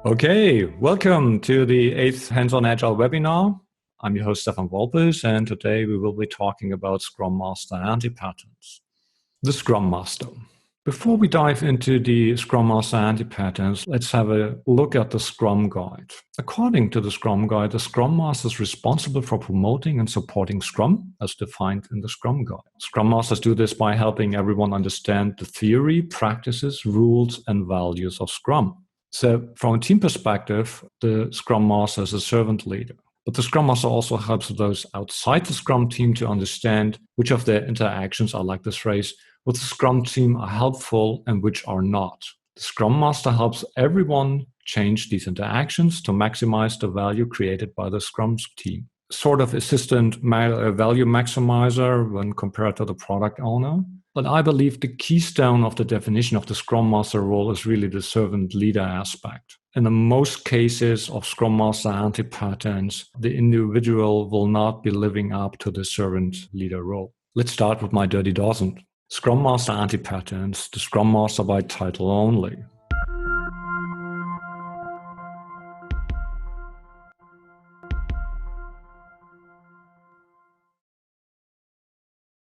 Okay, welcome to the 8th Hands-on Agile webinar. I'm your host, Stefan Wolpers, and today we will be talking about Scrum Master anti-patterns. The Scrum Master. Before we dive into the Scrum Master anti-patterns, let's have a look at the Scrum Guide. According to the Scrum Guide, the Scrum Master is responsible for promoting and supporting Scrum, as defined in the Scrum Guide. Scrum Masters do this by helping everyone understand the theory, practices, rules, and values of Scrum. So from a team perspective, the Scrum Master is a servant leader. But the Scrum Master also helps those outside the Scrum team to understand which of their interactions, I like this phrase, with the Scrum team are helpful and which are not. The Scrum Master helps everyone change these interactions to maximize the value created by the Scrum team. Sort of assistant value maximizer when compared to the product owner. But I believe the keystone of the definition of the Scrum Master role is really the servant leader aspect. In the most cases of Scrum Master anti-patterns, the individual will not be living up to the servant leader role. Let's start with my dirty dozen. Scrum Master anti-patterns, the Scrum Master by title only.